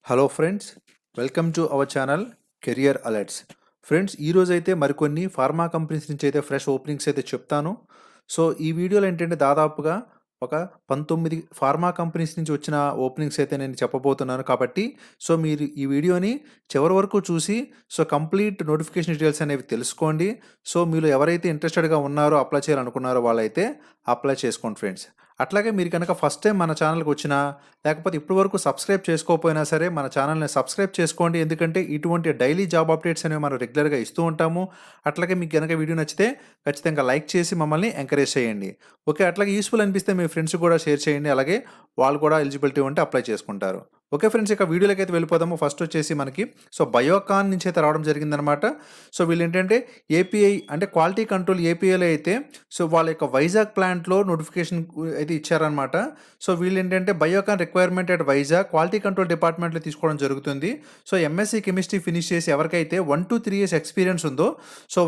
Hello friends, welcome to our channel career alerts. Friends, ఈరోజైతే మరికొన్ని pharma companies నుంచి అయితే ఫ్రెష్ ఓపెనింగ్స్ అయితే చెప్తాను. సో ఈ వీడియోలో ఏంటంటే దాదాపుగా ఒక 19 ఫార్మా కంపెనీస్ నుంచి వచ్చిన ఓపెనింగ్స్ అయితే నేను చెప్పబోతున్నాను. కాబట్టి మీరు ఈ వీడియోని చివరి వరకు చూసి కంప్లీట్ నోటిఫికేషన్ డీటెయిల్స్ అనేవి తెలుసుకోండి. మీలో ఎవరైతే ఇంట్రెస్టెడ్గా ఉన్నారో, అప్లై చేయాలనుకున్నారో వాళ్ళైతే అప్లై చేసుకోండి ఫ్రెండ్స్. అట్లాగే మీరు కనుక ఫస్ట్ టైం మన ఛానల్కి వచ్చినా, లేకపోతే ఇప్పటి వరకు సబ్స్క్రైబ్ చేసుకోకపోయినా సరే మన ఛానల్ని సబ్స్క్రైబ్ చేసుకోండి. ఎందుకంటే ఇటువంటి డైలీ జాబ్ అప్డేట్స్ అనేవి మనం రెగ్యులర్గా ఇస్తూ ఉంటాము. అట్లాగే మీకు కనుక వీడియో నచ్చితే ఖచ్చితంగా లైక్ చేసి మమ్మల్ని ఎంకరేజ్ చేయండి. ఓకే, అట్లాగే యూస్ఫుల్ అనిపిస్తే మీ ఫ్రెండ్స్ కూడా షేర్ చేయండి. అలాగే వాళ్ళు కూడా ఎలిజిబిలిటీ ఉంటే అప్లై చేసుకుంటారు. ఓకే ఫ్రెండ్స్, ఇక వీడియోలోకి అయితే వెళ్ళిపోదాము. ఫస్ట్ వచ్చేసి మనకి బయోకాన్ నుంచి అయితే రావడం జరిగిందనమాట. వీళ్ళు ఏంటంటే ఏపీఐ అంటే క్వాలిటీ కంట్రోల్ ఏపీఐలో అయితే వాళ్ళ యొక్క వైజాగ్ ప్లాంట్లో నోటిఫికేషన్ అయితే ఇచ్చారనమాట. వీళ్ళు ఏంటంటే Biocon requirement at Vizag quality control డిపార్ట్మెంట్లో తీసుకోవడం జరుగుతుంది. ఎంఎస్సీ కెమిస్ట్రీ ఫినిష్ చేసి ఎవరికైతే 1 to 3 years ఎక్స్పీరియన్స్ ఉందో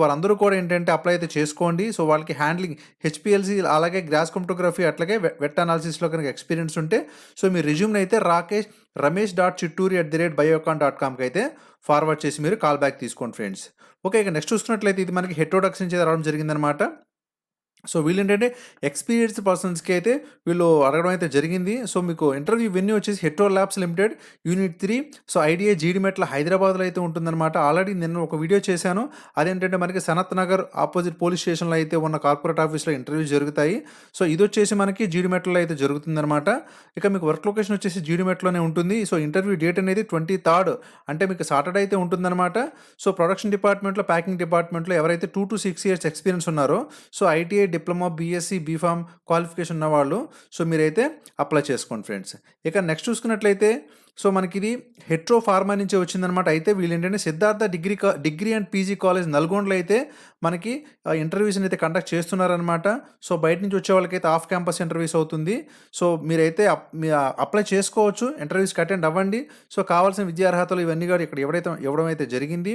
వారందరూ కూడా ఏంటంటే అప్లై అయితే చేసుకోండి. వాళ్ళకి హ్యాండ్లింగ్ హెచ్పిఎల్సి అలాగే గ్రాస్ క్రోమటోగ్రఫీ అట్లాగే వెట్ అనాలిసిస్లో కనుక ఎక్స్పీరియన్స్ ఉంటే మీ రెజ్యూమ్ని అయితే ramesh.chitturi@biocon.comకి అయితే ఫార్వర్డ్ చేసి మీరు కాల్ బ్యాక్ తీసుకోండి ఫ్రెండ్స్. ఓకే, ఇక నెక్స్ట్ చూసుకున్నట్లయితే ఇది మనకి హెటరోడాక్స్ నుంచి రావడం జరిగిందనమాట. వీళ్ళు ఏంటంటే ఎక్స్పీరియన్స్డ్ పర్సన్స్కి అయితే వీళ్ళు అడగడం అయితే జరిగింది. మీకు ఇంటర్వ్యూ వెన్యూ వచ్చేసి Hetero labs limited unit 3 IDI Jeedimetla హైదరాబాద్లో అయితే ఉంటుందన్నమాట. ఆల్రెడీ నేను ఒక వీడియో చేశాను. అదేంటంటే మనకి సనత్ నగర్ ఆపోజిట్ పోలీస్ స్టేషన్లో అయితే ఉన్న కార్పొరేట్ ఆఫీస్లో ఇంటర్వ్యూస్ జరుగుతాయి. ఇది వచ్చేసి మనకి జీడిమెట్లలో అయితే జరుగుతుందన్నమాట. ఇక మీకు వర్క్ లొకేషన్ వచ్చేసి జీడిమెట్లోనే ఉంటుంది. ఇంటర్వ్యూ డేట్ అనేది 23rd అంటే మీకు సాటర్డే అయితే ఉంటుందన్నమాట. ప్రొడక్షన్ డిపార్ట్మెంట్లో, ప్యాకింగ్ డిపార్ట్మెంట్లో ఎవరైతే 2 to 6 years ఎక్స్పీరియన్స్ ఉన్నారో ITI, diploma, BSc, BPharm qualification ఉన్నవాళ్ళు మీరైతే అప్లై చేసుకోండి ఫ్రెండ్స్. ఇక నెక్స్ట్ చూసుకున్నట్లయితే మనకి ఇది హెట్రో ఫార్మా నుంచి వచ్చిందనమాట. అయితే వీళ్ళు ఏంటంటే Siddhartha degree and PG college నల్గొండలో అయితే మనకి ఇంటర్వ్యూస్ని అయితే కండక్ట్ చేస్తున్నారనమాట. బయట నుంచి వచ్చే వాళ్ళకైతే ఆఫ్ క్యాంపస్ ఇంటర్వ్యూస్ అవుతుంది. మీరైతే అప్లై చేసుకోవచ్చు, ఇంటర్వ్యూస్కి అటెండ్ అవ్వండి. కావాల్సిన విద్యా అర్హతలు ఇవన్నీ కూడా ఇక్కడ ఇవ్వడం అయితే జరిగింది.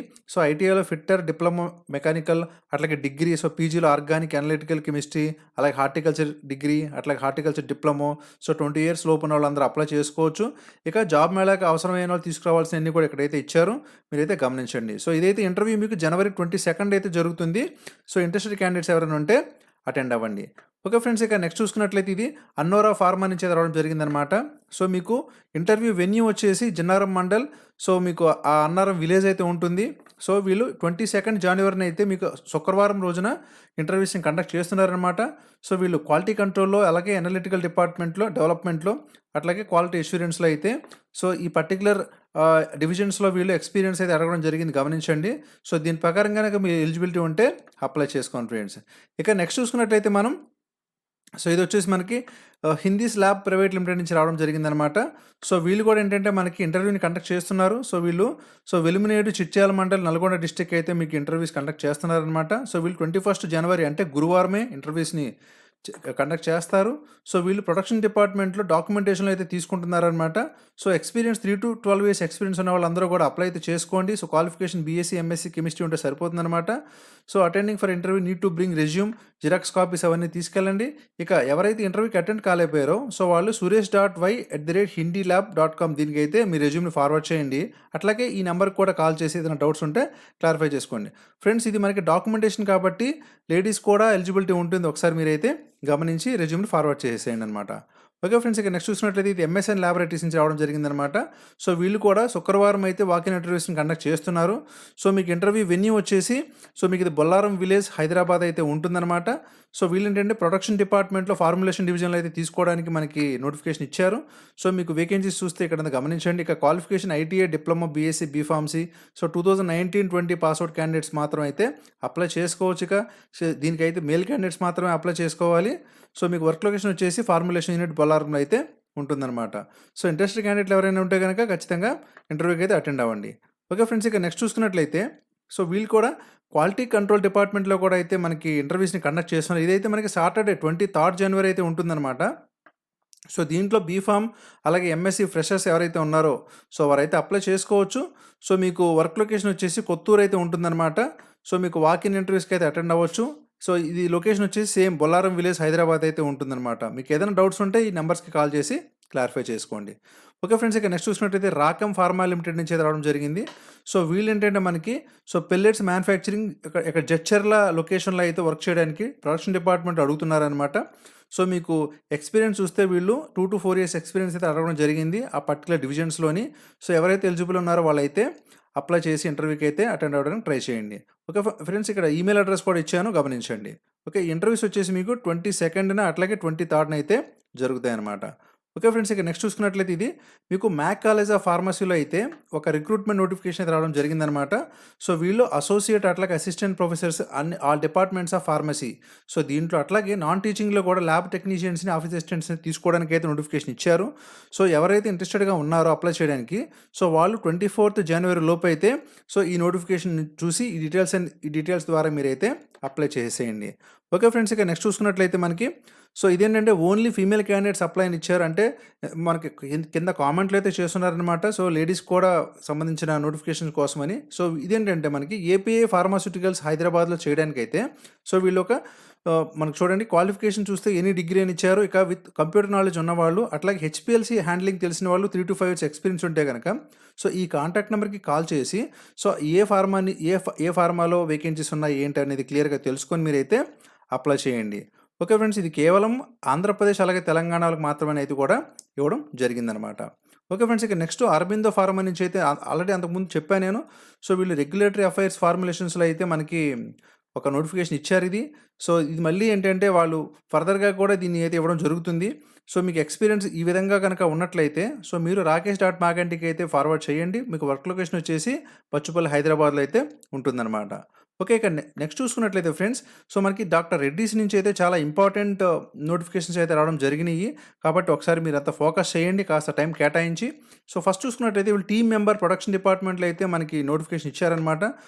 ఐటీఐలో ఫిట్టర్, డిప్లొమా మెకానికల్, అట్లాగే డిగ్రీ, పీజీలో ఆర్గానిక్ అనలిటికల్ కెమిస్ట్రీ, అలాగే హార్టికల్చర్ డిగ్రీ, అట్లాగే హార్టికల్చర్ డిప్లొమో 20 years లోపు ఉన్న వాళ్ళందరూ అప్లై చేసుకోవచ్చు. ఇక జాబ్ మేళాకి అవసరమైన వాళ్ళు తీసుకురావాల్సినవన్నీ కూడా ఇక్కడైతే ఇచ్చారు, మీరైతే గమనించండి. ఇదైతే ఇంటర్వ్యూ మీకు January 22nd అయితే జరుగుతుంది. ఇంట్రెస్టెడ్ క్యాండిడేట్స్ ఎవరైనా ఉంటే అటెండ్ అవ్వండి. ఓకే ఫ్రెండ్స్, ఇక నెక్స్ట్ చూసుకున్నట్లయితే ఇది అన్నోరా ఫార్మా నుంచి రావడం జరిగిందనమాట. మీకు ఇంటర్వ్యూ వెన్యూ వచ్చేసి జిన్నారం మండల్. మీకు ఆ అన్నారం విలేజ్ అయితే ఉంటుంది. వీళ్ళు 22nd January అయితే మీకు శుక్రవారం రోజున ఇంటర్వ్యూస్ని కండక్ట్ చేస్తున్నారనమాట. వీళ్ళు క్వాలిటీ కంట్రోల్లో, అలాగే అనలిటికల్ డిపార్ట్మెంట్లో, డెవలప్మెంట్లో, అట్లాగే క్వాలిటీ అష్యూరెన్స్లో అయితే ఈ పర్టికులర్ డివిజన్స్లో వీళ్ళు ఎక్స్పీరియన్స్ అయితే అడగడం జరిగింది, గమనించండి. దీని ప్రకారం కనుక మీ ఎలిజిబిలిటీ ఉంటే అప్లై చేసుకోండి ఫ్రెండ్స్. ఇక నెక్స్ట్ చూసుకున్నట్లయితే మనం ఇది వచ్చేసి మనకి హిందీస్ ల్యాబ్ ప్రైవేట్ లిమిటెడ్ నుంచి రావడం జరిగిందనమాట. వీళ్ళు కూడా ఏంటంటే మనకి ఇంటర్వ్యూని కండక్ట్ చేస్తున్నారు. వీళ్ళు వెలుమినేడు, చిట్యాల మండల్, నల్గొండ డిస్టిక్ అయితే మీకు ఇంటర్వ్యూస్ కండక్ట్ చేస్తున్నారనమాట. వీళ్ళు 21st January అంటే గురువారమే ఇంటర్వ్యూస్ని కండక్ట్ చేస్తారు. వీళ్ళు ప్రొడక్షన్ డిపార్ట్మెంట్లో డాక్యుమెంటేషన్లో అయితే తీసుకుంటున్నారనమాట. ఎక్స్పీరియన్స్ 3 to 12 years ఎక్స్పీరియన్స్ ఉన్న వాళ్ళందరూ కూడా అప్లై అయితే చేసుకోండి. క్వాలిఫికేషన్ బీఎస్సీ, ఎంఎస్సీ కెమిస్ట్రీ ఉంటే సరిపోతుందన్నమాట. Attending for interview need to bring resume, xerox copies అవన్నీ తీసుకెళ్ళండి. ఇక ఎవరైతే ఇంటర్వ్యూకి అటెండ్ కాలేకపోయారో వాళ్ళు suresh.y@hindilab.com దీనికి అయితే మీ రెజ్యూమ్ని ఫార్వర్డ్ చేయండి. అట్లాగే ఈ నెంబర్కి కూడా కాల్ చేసి ఏదైనా డౌట్స్ ఉంటే క్లారిఫై చేసుకోండి ఫ్రెండ్స్. ఇది మనకి డాక్యుమెంటేషన్ కాబట్టి లేడీస్ కూడా ఎలిజిబిలిటీ ఉంటుంది. ఒకసారి మీరైతే గమనించి రెజ్యూమ్ని ఫార్వర్డ్ చేసేయండి అనమాట. ఓకే ఫ్రెండ్స్, ఇక నెక్స్ట్ చూసినట్లయితే ఇది ఎంఎస్ఎన్ ల్యాబొరేటరీస్ నుంచి రావడం జరిగిందనమాట. వీళ్ళు కూడా శుక్రవారం అయితే వాకిన్ ఇంటర్వ్యూస్ని కండక్ట్ చేస్తున్నారు. మీకు ఇంటర్వ్యూ వెన్యూ వచ్చేసి మీకు ఇది బొల్లారం విలేజ్, హైదరాబాద్ అయితే ఉంటుందన్నమాట. వీళ్ళు ఏంటంటే ప్రొడక్షన్ డిపార్ట్మెంట్లో ఫార్ములేషన్ డివిజన్లో అయితే తీసుకోవడానికి మనకి నోటిఫికేషన్ ఇచ్చారు. మీకు వేకెన్సీస్ చూస్తే ఇక్కడ గమనించండి. ఇక qualification ITI, diploma, BSc, B Pharmacy 2019-20 pass out candidates మాత్రం అయితే అప్లై చేసుకోవచ్చు. ఇక దీనికైతే మేల్ క్యాండిడేట్స్ మాత్రమే అప్లై చేసుకోవాలి. మీకు వర్క్ లొకేషన్ వచ్చేసి ఫార్ములేషన్ యూనిట్ బొల్లారంలో అయితే ఉంటుందన్నమాట. ఇంట్రెస్టెడ్ క్యాండిడేట్లు ఎవరైనా ఉంటే కనుక ఖచ్చితంగా ఇంటర్వ్యూకి అయితే అటెండ్ అవ్వండి. ఓకే ఫ్రెండ్స్, ఇక నెక్స్ట్ చూసుకున్నట్లయితే వీళ్ళు కూడా క్వాలిటీ కంట్రోల్ డిపార్ట్మెంట్లో కూడా అయితే మనకి ఇంటర్వ్యూస్ని కండక్ట్ చేస్తున్నారు. ఇదైతే మనకి సాటర్డే 23rd January అయితే ఉంటుందన్నమాట. దీంట్లో బీఫామ్, అలాగే ఎంఎస్సీ ఫ్రెషర్స్ ఎవరైతే ఉన్నారో వారైతే అప్లై చేసుకోవచ్చు. మీకు వర్క్ లొకేషన్ వచ్చేసి కొత్తూరు అయితే ఉంటుందన్నమాట. మీకు వాకిన్ ఇంటర్వ్యూస్కి అయితే అటెండ్ అవ్వచ్చు. ఇది లొకేషన్ వచ్చేసి సేమ్ బొల్లారం విలేజ్, హైదరాబాద్ అయితే ఉంటుందన్నమాట. మీకు ఏదైనా డౌట్స్ ఉంటే ఈ నెంబర్స్కి కాల్ చేసి క్లారిఫై చేసుకోండి. ఓకే ఫ్రెండ్స్, ఇక నెక్స్ట్ చూసినట్టయితే రాకం ఫార్మా లిమిటెడ్ నుంచి అయితే రావడం జరిగింది. సో వీళ్ళేంటంటే మనకి పెల్లెట్స్ మ్యానుఫ్యాక్చరింగ్ ఇక్కడ జడ్చర్ల లొకేషన్‌లో అయితే వర్క్ చేయడానికి ప్రొడక్షన్ డిపార్ట్మెంట్ అడుగుతున్నారనమాట. సో మీకు ఎక్స్‌పీరియన్స్ చూస్తే వీళ్ళు 2-4 ఇయర్స్ ఎక్స్‌పీరియన్స్ అయితే అడగడం జరిగింది ఆ పర్టిక్యులర్ డివిజన్స్‌లోని. సో ఎవరైతే ఎలిజిబుల్ ఉన్నారో వాళ్ళైతే అప్లై చేసి ఇంటర్వ్యూకి అయితే అటెండ్ అవ్వడానికి ట్రై చేయండి. ఓకే ఫ్రెండ్స్, ఇక్కడ ఈమెయిల్ అడ్రెస్ కూడా ఇచ్చాను, గమనించండి. ఓకే, ఇంటర్వ్యూస్ వచ్చేసి మీకు 22న అట్లాగే 23న అయితే జరుగుతాయన్నమాట. ఓకే ఫ్రెండ్స్, ఇక నెక్స్ట్ చూసుకున్నట్లయితే ఇది మీకు మ్యాక్ కాలేజ్ ఆఫ్ ఫార్మసీలో అయితే ఒక రిక్రూట్మెంట్ నోటిఫికేషన్ అయితే రావడం జరిగిందనమాట. సో వీళ్ళు అసోసియేట్ అట్లాగే అసిస్టెంట్ ప్రొఫెసర్స్ అన్ని all departments of pharmacy. So దీంట్లో అట్లాగే నాన్ టీచింగ్లో కూడా ల్యాబ్ టెక్నీషియన్స్ని ఆఫీస్ అసిస్టెంట్స్ని తీసుకోవడానికి అయితే నోటిఫికేషన్ ఇచ్చారు. సో ఎవరైతే ఇంట్రెస్టెడ్గా ఉన్నారో అప్లై చేయడానికి, సో వాళ్ళు 24th జనవరి లోపు అయితే సో ఈ నోటిఫికేషన్ చూసి ఈ డీటెయిల్స్ ద్వారా మీరైతే అప్లై చేసేయండి. ఓకే ఫ్రెండ్స్, ఇక నెక్స్ట్ చూసుకున్నట్లయితే మనకి సో ఇదేంటంటే ఓన్లీ ఫీమేల్ క్యాండిడేట్స్ అప్లై అని ఇచ్చారు. అంటే మనకి కింద కామెంట్లు అయితే చేస్తున్నారనమాట. సో లేడీస్ కూడా సంబంధించిన నోటిఫికేషన్ కోసమని. సో ఇదేంటంటే మనకి ఏపీఐ ఫార్మాస్యూటికల్స్ హైదరాబాద్లో చేయడానికైతే సో వీళ్ళు ఒక మనకు చూడండి క్వాలిఫికేషన్ చూస్తే ఎనీ డిగ్రీ అని ఇచ్చారు. ఇక విత్ కంప్యూటర్ నాలెడ్జ్ ఉన్నవాళ్ళు అట్లాగే హెచ్పిఎల్సి హ్యాండ్లింగ్ తెలిసిన వాళ్ళు 3-5 ఇయర్స్ ఎక్స్పీరియన్స్ ఉంటే కనుక సో ఈ కాంటాక్ట్ నెంబర్కి కాల్ చేసి సో ఏ ఫార్మాలో వేకెన్సీస్ ఉన్నాయి ఏంటి అనేది క్లియర్గా తెలుసుకొని మీరైతే అప్లై చేయండి. ఓకే ఫ్రెండ్స్, ఇది కేవలం ఆంధ్రప్రదేశ్ అలాగే తెలంగాణలకు మాత్రమే అయితే కూడా ఇవ్వడం జరిగిందనమాట. ఓకే ఫ్రెండ్స్, ఇక నెక్స్ట్ అరబిందో ఫార్మా నుంచి అయితే ఆల్రెడీ అంతకుముందు చెప్పాను నేను. సో వీళ్ళు రెగ్యులేటరీ అఫైర్స్ ఫార్ములేషన్స్లో అయితే మనకి ఒక నోటిఫికేషన్ ఇచ్చారు ఇది. సో ఇది మళ్ళీ ఏంటంటే వాళ్ళు ఫర్దర్గా కూడా దీన్ని అయితే ఇవ్వడం జరుగుతుంది. సో మీకు ఎక్స్పీరియన్స్ ఈ విధంగా కనుక ఉన్నట్లయితే సో మీరు rakesh.magantiకి అయితే ఫార్వర్డ్ చేయండి. మీకు వర్క్ లొకేషన్ వచ్చేసి పచ్చుపల్లి హైదరాబాద్లో అయితే ఉంటుందన్నమాట. ఓకే, ఇక నెక్స్ట్ చూసుకున్నట్లయితే ఫ్రెండ్స్ సో మనకి డాక్టర్ రెడ్డీస్ నుంచి అయితే చాలా ఇంపార్టెంట్ నోటిఫికేషన్స్ అయితే రావడం జరిగినాయి. కాబట్టి ఒకసారి మీరు అంతా ఫోకస్ చేయండి, కాస్త టైం కేటాయించి. సో ఫస్ట్ చూసుకున్నట్లయితే వీళ్ళు టీమ్ మెంబర్ ప్రొడక్షన్ డిపార్ట్మెంట్లో అయితే మనకి నోటిఫికేషన్ ఇచ్చారనమాట.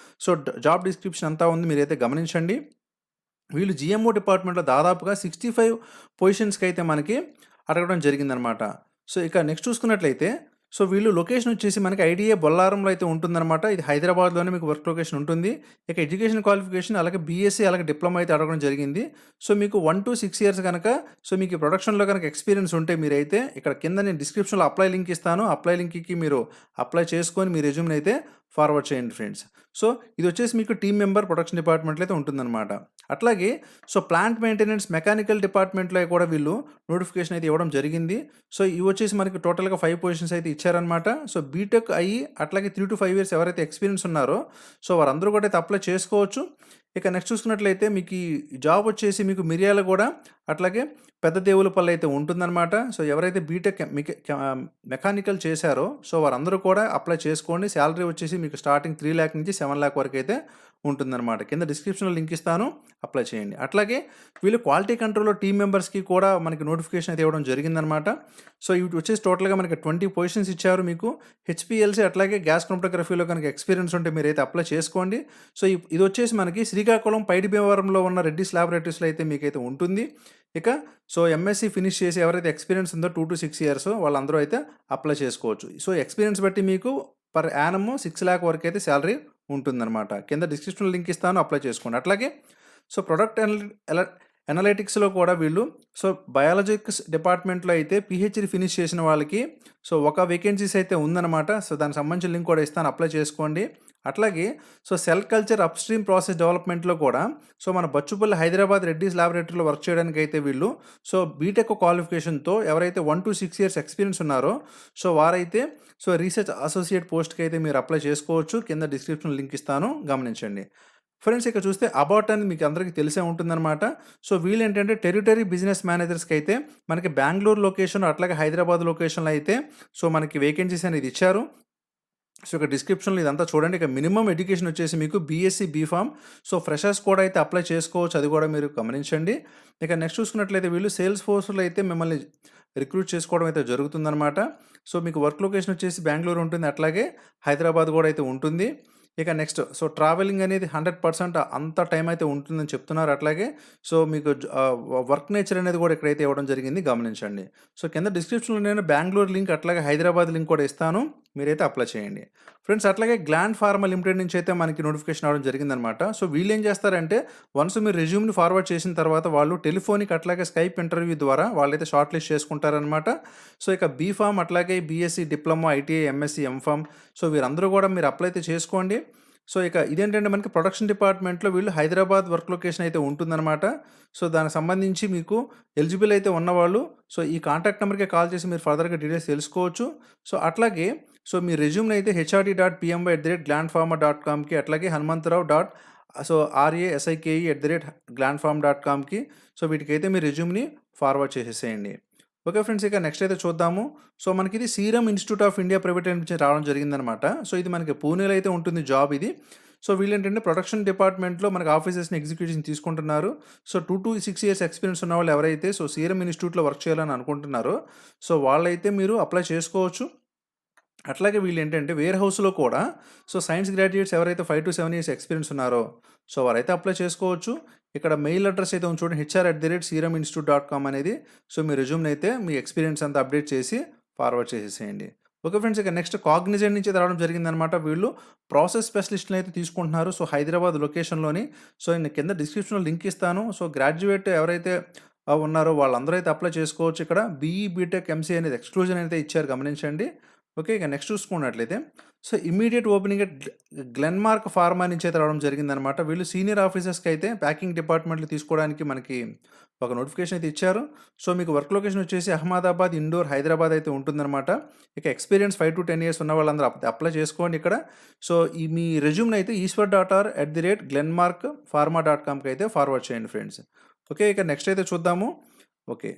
సో జాబ్ డిస్క్రిప్షన్ అంతా ఉంది, మీరైతే గమనించండి. వీళ్ళు జిఎంఓ డిపార్ట్మెంట్లో దాదాపుగా 65 పొజిషన్స్కి అయితే మనకి అడగడం జరిగిందనమాట. సో ఇక నెక్స్ట్ చూసుకున్నట్లయితే సో వీళ్ళు లొకేషన్ వచ్చేసి మనకి ఐడిఏ బొల్లారంలో అయితే ఉంటుందన్నమాట. ఇది హైదరాబాద్లోనే మీకు వర్క్ లొకేషన్ ఉంటుంది. ఇక ఎడ్యుకేషన్ క్వాలిఫికేషన్ అలాగే బీఎస్సీ అలాగే డిప్లొమా అయితే అడగడం జరిగింది. సో మీకు 1-6 ఇయర్స్ కనుక సో మీకు ప్రొడక్షన్లో కనుక ఎక్స్పీరియన్స్ ఉంటే మీరైతే ఇక్కడ కింద నేను డిస్క్రిప్షన్లో అప్లై లింక్ ఇస్తాను. అప్లై లింక్కి మీరు అప్లై చేసుకొని మీ రెజ్యూమ్ని అయితే ఫార్వర్డ్ చేయండి ఫ్రెండ్స్. సో ఇది వచ్చేసి మీకు టీమ్ మెంబర్ ప్రొడక్షన్ డిపార్ట్మెంట్లో అయితే ఉంటుందన్నమాట. అట్లాగే సో ప్లాంట్ మెయింటెనెన్స్ మెకానికల్ డిపార్ట్మెంట్లో కూడా వీళ్ళు నోటిఫికేషన్ అయితే ఇవ్వడం జరిగింది. సో ఇవి వచ్చేసి మనకి టోటల్గా 5 పొజిషన్స్ అయితే ఇచ్చారనమాట. సో బీటెక్ అయ్యి అట్లాగే 3-5 ఇయర్స్ ఎవరైతే ఎక్స్పీరియన్స్ ఉన్నారో సో వారందరూ కూడా అయితే అప్లై చేసుకోవచ్చు. ఇక నెక్స్ట్ చూసుకున్నట్లయితే మీకు ఈ జాబ్ వచ్చేసి మీకు మిర్యాలగూడ అట్లాగే పెద్ద దేవులపల్లి అయితే ఉంటుందన్నమాట. సో ఎవరైతే బీటెక్ మెకానికల్ చేశారో సో వారందరూ కూడా అప్లై చేసుకోండి. శాలరీ వచ్చేసి మీకు స్టార్టింగ్ 3 lakh నుంచి 7 lakh వరకు అయితే ఉంటుందన్నమాట. కింద డిస్క్రిప్షన్లో లింక్ ఇస్తాను, అప్లై చేయండి. అట్లాగే వీళ్ళు క్వాలిటీ కంట్రోల్లో టీమ్ మెంబర్స్కి కూడా మనకి నోటిఫికేషన్ అయితే ఇవ్వడం జరిగిందనమాట. సో ఇవి వచ్చేసి టోటల్గా మనకి 20 పొజిషన్స్ ఇచ్చారు. మీకు హెచ్పిఎల్సి అట్లాగే గ్యాస్ క్రోమటోగ్రఫీలో కనుక ఎక్స్పీరియన్స్ ఉంటే మీరైతే అప్లై చేసుకోండి. సో ఇది వచ్చేసి మనకి శ్రీకాకుళం పైడి భీమవరంలో ఉన్న రెడ్డిస్ ల్యాబొరేటరీస్లో అయితే మీకైతే ఉంటుంది. ఇక సో ఎంఎస్సి ఫినిష్ చేసి ఎవరైతే ఎక్స్పీరియన్స్ ఉందో 2-6 ఇయర్స్ వాళ్ళందరూ అయితే అప్లై చేసుకోవచ్చు. సో ఎక్స్పీరియన్స్ బట్టి మీకు పర్ యానమ్ 6 lakh వరకు అయితే శాలరీ ఉంటుందన్నమాట. కింద డిస్క్రిప్షన్లో లింక్ ఇస్తాను, అప్లై చేసుకోండి. అట్లాగే సో ప్రొడక్ట్ అనలిటిక్స్లో కూడా వీళ్ళు సో బయాలజిక్స్ డిపార్ట్మెంట్లో అయితే పిహెచ్డి ఫినిష్ చేసిన వాళ్ళకి సో ఒక వేకెన్సీస్ అయితే ఉందన్నమాట. సో దానికి సంబంధించిన లింక్ కూడా ఇస్తాను, అప్లై చేసుకోండి. అట్లాగే so cell culture upstream process డెవలప్మెంట్లో కూడా సో మన బచ్చుపల్లి హైదరాబాద్ రెడ్డిస్ ల్యాబొరేటరీలో వర్క్ చేయడానికి అయితే వీళ్ళు సో బీటెక్ క్వాలిఫికేషన్తో ఎవరైతే 1-6 ఇయర్స్ ఎక్స్పీరియన్స్ ఉన్నారో సో వారైతే సో రీసెర్చ్ అసోసియేట్ పోస్ట్కి అయితే మీరు అప్లై చేసుకోవచ్చు. కింద డిస్క్రిప్షన్ లింక్ ఇస్తాను, గమనించండి. ఫ్రెండ్స్, ఇక్కడ చూస్తే అబౌట్ అని మీకు అందరికీ తెలిసే ఉంటుందన్నమాట. సో వీళ్ళు ఏంటంటే టెరిటరీ బిజినెస్ మేనేజర్స్కి అయితే మనకి బెంగళూరు లొకేషన్ అట్లాగే హైదరాబాద్ లొకేషన్లో అయితే సో మనకి వేకెన్సీస్ అనేది ఇచ్చారు. సో ఇక డిస్క్రిప్షన్లో ఇదంతా చూడండి. ఇక మినిమం ఎడ్యుకేషన్ వచ్చేసి మీకు బీఎస్సీ బీఫామ్. సో ఫ్రెషర్స్ కూడా అయితే అప్లై చేసుకోవచ్చు, అది కూడా మీరు గమనించండి. ఇక నెక్స్ట్ చూసుకున్నట్లయితే వీళ్ళు సేల్స్ ఫోర్స్లో అయితే మిమ్మల్ని రిక్రూట్ చేసుకోవడం అయితే జరుగుతుందన్నమాట. సో మీకు వర్క్ లొకేషన్ వచ్చేసి బెంగళూరు ఉంటుంది, అట్లాగే హైదరాబాద్ కూడా అయితే ఉంటుంది. ఇక నెక్స్ట్ సో ట్రావెలింగ్ అనేది 100% అంత టైం అయితే ఉంటుందని చెప్తున్నారు. అట్లాగే సో మీకు వర్క్ నేచర్ అనేది కూడా ఇక్కడైతే ఇవ్వడం జరిగింది, గమనించండి. సో కింద డిస్క్రిప్షన్లో నేను బెంగళూరు లింక్ అట్లాగే హైదరాబాద్ లింక్ కూడా ఇస్తాను, మీరైతే అప్లై చేయండి. ఫ్రెండ్స్ అట్లాగే గ్లాండ్ ఫార్మా లిమిటెడ్ నుంచి అయితే మనకి నోటిఫికేషన్ రావడం జరిగిందనమాట. సో వీళ్ళేం చేస్తారంటే వన్స్ మీరు రెజ్యూమ్‌ని ఫార్వర్డ్ చేసిన తర్వాత వాళ్ళు టెలిఫోనిక్ అట్లాగే స్కైప్ ఇంటర్వ్యూ ద్వారా వాళ్ళైతే షార్ట్ లిస్ట్ చేసుకుంటారనమాట. సో ఇక బీఫార్మ్ అట్లాగే BSc, diploma, ITI, MSc, MPharm so వీరందరూ కూడా మీరు అప్లై అయితే చేసుకోండి. సో ఇక ఇదేంటంటే మనకి ప్రొడక్షన్ డిపార్ట్మెంట్‌లో వీళ్ళు హైదరాబాద్ వర్క్ లొకేషన్ అయితే ఉంటుందనమాట. సో దానికి సంబంధించి మీకు ఎలిజిబుల్ అయితే ఉన్నవాళ్ళు సో ఈ కాంటాక్ట్ నెంబర్‌కే కాల్ చేసి మీరు ఫర్దర్‌గా డీటెయిల్స్ తెలుసుకోవచ్చు. సో అట్లాగే సో మీ రెజ్యూమ్‌ని అయితే hrd.pmy@glandpharma.comకి అట్లాగే హనుమంతరావు డాట్ సో rasike@glandpharma.comకి సో వీటికైతే మీ రెజ్యూమ్‌ని ఫార్వర్డ్ చేసేసేయండి. ఓకే ఫ్రెండ్స్, ఇక నెక్స్ట్ అయితే చూద్దాము. సో మనకి ఇది serum institute of India private నుంచి రావడం జరిగిందనమాట. సో ఇది మనకి పూణేలో అయితే ఉంటుంది జాబ్ ఇది. సో వీళ్ళేంటంటే ప్రొడక్షన్ డిపార్ట్మెంట్‌లో మనకి ఆఫీసర్స్‌ని ఎగ్జిక్యూటివ్స్‌ని తీసుకుంటున్నారు. సో 2-6 ఇయర్స్ ఎక్స్పీరియన్స్ ఉన్న వాళ్ళు ఎవరైతే సో సీరమ్ ఇన్స్టిట్యూట్‌లో వర్క్ చేయాలని అనుకుంటున్నారో సో వాళ్ళైతే మీరు అప్లై చేసుకోవచ్చు. అట్లాగే వీళ్ళేంటంటే వేర్ హౌస్‌లో కూడా సో సైన్స్ గ్రాడ్యుయేట్స్ ఎవరైతే 5-7 ఇయర్స్ ఎక్స్పీరియన్స్ ఉన్నారో సో వారైతే అప్లై చేసుకోవచ్చు. ఇక్కడ మెయిల్ అడ్రెస్ అయితే ఉంది చూడండి hr@seruminstitute.com అనేది. సో మీ రెజ్యూమ్‌ని అయితే మీ ఎక్స్పీరియన్స్ అంతా అప్డేట్ చేసి ఫార్వర్డ్ చేసేసేయండి. ఓకే ఫ్రెండ్స్, ఇక నెక్స్ట్ కాగ్నిజెంట్ నుంచి అయితే రావడం జరిగిందనమాట. వీళ్ళు ప్రాసెస్ స్పెషలిస్ట్‌ని అయితే తీసుకుంటున్నారు. సో హైదరాబాద్ లొకేషన్‌లోని. సో నేను కింద డిస్క్రిప్షన్‌లో లింక్ ఇస్తాను. సో గ్రాడ్యుయేట్ ఎవరైతే ఉన్నారో వాళ్ళందరూ అయితే అప్లై చేసుకోవచ్చు. ఇక్కడ బీఈ, బీటెక్, ఎంసీఏ అనేది ఎక్స్క్లూజన్ అయితే ఇచ్చారు గమనించండి. ఓకే, ఇక నెక్స్ట్ చూసుకున్నట్లయితే so immediate opening at Glenmark pharma నుంచి అయితే రావడం జరిగిందనమాట. వీళ్ళు సీనియర్ ఆఫీసర్స్కి అయితే ప్యాకింగ్ డిపార్ట్మెంట్లో తీసుకోవడానికి మనకి ఒక నోటిఫికేషన్ అయితే ఇచ్చారు. సో మీకు వర్క్ లొకేషన్ వచ్చేసి అహ్మదాబాద్, ఇండోర్, హైదరాబాద్ అయితే ఉంటుందన్నమాట. ఇక ఎక్స్పీరియన్స్ 5-10 ఇయర్స్ ఉన్న వాళ్ళందరూ అప్లై చేసుకోండి ఇక్కడ. సో ఈ మీ రెజ్యూమ్ని అయితే ఈశ్వర్.r@glenmarkpharma.comకి అయితే ఫార్వర్డ్ చేయండి ఫ్రెండ్స్. ఓకే, ఇక నెక్స్ట్ అయితే చూద్దాము. ఓకే,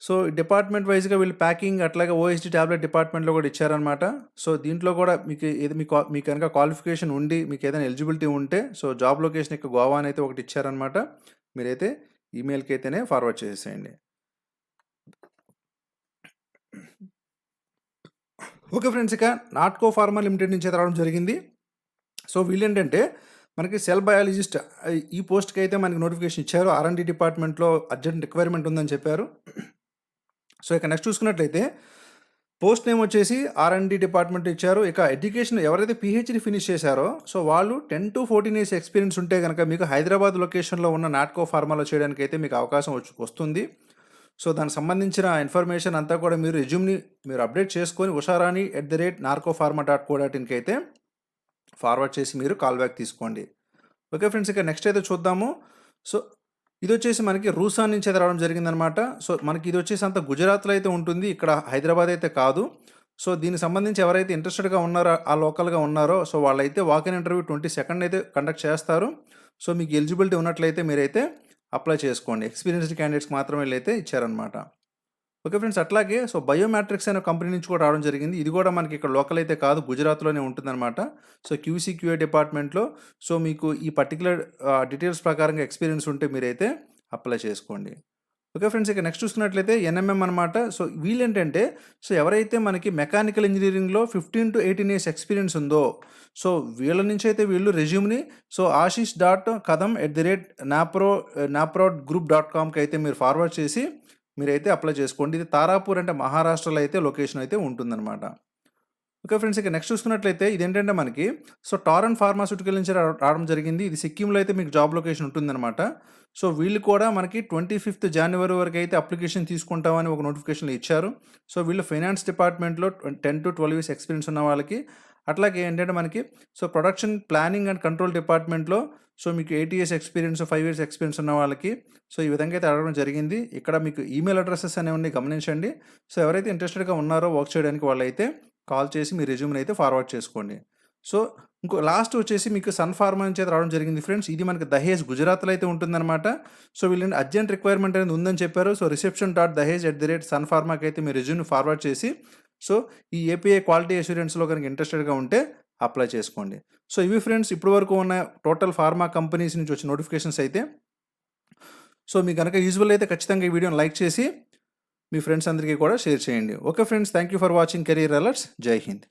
సో డిపార్ట్మెంట్ వైజ్‌గా వీళ్ళు ప్యాకింగ్ అట్లాగే ఓఎస్‌డి టాబ్లెట్ డిపార్ట్మెంట్‌లో కూడా ఇచ్చారనమాట. సో దీంట్లో కూడా మీకు ఏది మీకు కనుక క్వాలిఫికేషన్ ఉండి మీకు ఏదైనా ఎలిజిబిలిటీ ఉంటే సో జాబ్ లొకేషన్ ఇక్కడ గోవా అని అయితే ఒకటి ఇచ్చారనమాట. మీరైతే ఈమెయిల్‌కి అయితేనే ఫార్వర్డ్ చేసేసేయండి. ఓకే ఫ్రెండ్స్, ఇక నాట్కో ఫార్మా లిమిటెడ్ నుంచి అయితే రావడం జరిగింది. సో వీళ్ళేంటంటే మనకి సెల్ బయాలజిస్ట్ ఈ పోస్ట్‌కి అయితే మనకి నోటిఫికేషన్ ఇచ్చారు. ఆర్&డి డిపార్ట్మెంట్‌లో అర్జెంట్ రిక్వైర్మెంట్ ఉందని చెప్పారు. సో ఇక నెక్స్ట్ చూసుకున్నట్లయితే పోస్ట్ నేమ్ వచ్చేసి ఆర్&డి డిపార్ట్మెంట్ ఇచ్చారు. ఇక ఎడ్యుకేషన్ ఎవరైతే పీహెచ్‌డీ ఫినిష్ చేశారో సో వాళ్ళు 10-14 ఇయర్స్ ఎక్స్పీరియన్స్ ఉంటే కనుక మీకు హైదరాబాద్ లొకేషన్‌లో ఉన్న నాట్కో ఫార్మాలో చేయడానికి అయితే మీకు అవకాశం వస్తుంది. సో దానికి సంబంధించిన ఇన్ఫర్మేషన్ అంతా కూడా మీరు రెజ్యూమ్‌ని మీరు అప్డేట్ చేసుకొని usharani@narcofarma.co.inకి అయితే ఫార్వర్డ్ చేసి మీరు కాల్ బ్యాక్ తీసుకోండి. ఓకే ఫ్రెండ్స్, ఇక నెక్స్ట్ అయితే చూద్దాము. సో ఇది వచ్చేసి మనకి రూసాన్ నుంచి అయితే రావడం జరిగిందనమాట. సో మనకి ఇది వచ్చేసి అంతా గుజరాత్లో అయితే ఉంటుంది. ఇక్కడ హైదరాబాద్ అయితే కాదు. సో దీనికి సంబంధించి ఎవరైతే ఇంట్రెస్టెడ్‌గా ఉన్నారో ఆ లోకల్‌గా ఉన్నారో సో వాళ్ళైతే వాక్-ఇన్ ఇంటర్వ్యూ 22 అయితే కండక్ట్ చేస్తారు. సో మీకు ఎలిజిబిలిటీ ఉన్నట్లయితే మీరైతే అప్లై చేసుకోండి. ఎక్స్పీరియన్స్డ్ క్యాండిడేట్స్‌కి మాత్రమే వీళ్ళైతే ఇచ్చారనమాట. ఓకే ఫ్రెండ్స్, అట్లాగే సో బయోమెట్రిక్స్ అనే కంపెనీ నుంచి కూడా రావడం జరిగింది. ఇది కూడా మనకి ఇక్కడ లోకల్ అయితే కాదు, గుజరాత్‌లోనే ఉంటుందన్నమాట. సో క్యూసీ, క్యూఏ డిపార్ట్మెంట్‌లో సో మీకు ఈ పర్టిక్యులర్ డీటెయిల్స్ ప్రకారంగా ఎక్స్పీరియన్స్ ఉంటే మీరైతే అప్లై చేసుకోండి. ఓకే ఫ్రెండ్స్, ఇక నెక్స్ట్ చూసుకున్నట్లయితే ఎన్ఎంఎం అనమాట. సో వీళ్ళేంటంటే సో ఎవరైతే మనకి మెకానికల్ ఇంజనీరింగ్‌లో 15-18 ఇయర్స్ ఎక్స్పీరియన్స్ ఉందో సో వీళ్ళ నుంచి అయితే వీళ్ళు రెజ్యూమ్‌ని సో ashish.kadam@naprod.group.comకి అయితే మీరు ఫార్వర్డ్ చేసి మీరైతే అప్లై చేసుకోండి. ఇది తారాపూర్ అంటే మహారాష్ట్రలో అయితే లొకేషన్ అయితే ఉంటుందన్నమాట. ఓకే ఫ్రెండ్స్, ఇక నెక్స్ట్ చూసుకున్నట్లయితే ఇదేంటంటే మనకి సో టారెంట్ ఫార్మాస్యూటికల్ నుంచి రావడం జరిగింది. ఇది సిక్కింలో అయితే మీకు జాబ్ లొకేషన్ ఉంటుందన్నమాట. సో వీళ్ళు కూడా మనకి 25th జనవరి వరకు అయితే అప్లికేషన్ తీసుకుంటామని ఒక నోటిఫికేషన్‌లో ఇచ్చారు. సో వీళ్ళు ఫైనాన్స్ డిపార్ట్మెంట్‌లో 10-12 ఇయర్స్ ఎక్స్పీరియన్స్ ఉన్న వాళ్ళకి, అట్లాగే ఏంటంటే మనకి so production planning and control డిపార్ట్మెంట్‌లో సో మీకు 8 ఇయర్స్ ఎక్స్పీరియన్స్, 5 ఇయర్స్ ఎక్స్పీరియన్స్ ఉన్న వాళ్ళకి సో ఈ విధంగా అయితే అడగడం జరిగింది. ఇక్కడ మీకు ఈమెయిల్ అడ్రెసెస్ అనేవి ఉన్నాయి గమనించండి. సో ఎవరైతే ఇంట్రెస్టెడ్‌గా ఉన్నారో వర్క్ చేయడానికి వాళ్ళైతే కాల్ చేసి మీ రెజ్యూమ్‌ని అయితే ఫార్వర్డ్ చేసుకోండి. సో ఇంకో లాస్ట్ వచ్చేసి మీకు సన్ ఫార్మా నుంచి అయితే రావడం జరిగింది ఫ్రెండ్స్. ఇది మనకి దహేజ్ గుజరాత్‌లో అయితే ఉంటుందన్నమాట. సో వీళ్ళని అర్జెంట్ రిక్వైర్మెంట్ అనేది ఉందని చెప్పారు. సో reception.dahej@sunpharmaకి అయితే మీ రెజ్యూమ్‌ని ఫార్వర్డ్ చేసి సో ఈ ఏపీఐ క్వాలిటీ అష్యూరెన్స్‌లో కనుక ఇంట్రెస్టెడ్‌గా ఉంటే అప్లై చేసుకోండి. సో ఇవి ఫ్రెండ్స్ ఇప్పటి వరకు ఉన్న టోటల్ ఫార్మా కంపెనీస్ నుంచి వచ్చిన నోటిఫికేషన్స్ అయితే. సో మీకు గనక యూజువల్ అయితే ఖచ్చితంగా ఈ వీడియోని లైక్ చేసి మీ ఫ్రెండ్స్ అందరికీ కూడా షేర్ చేయండి. Okay friends, thank you for watching career alerts. జై హింద్.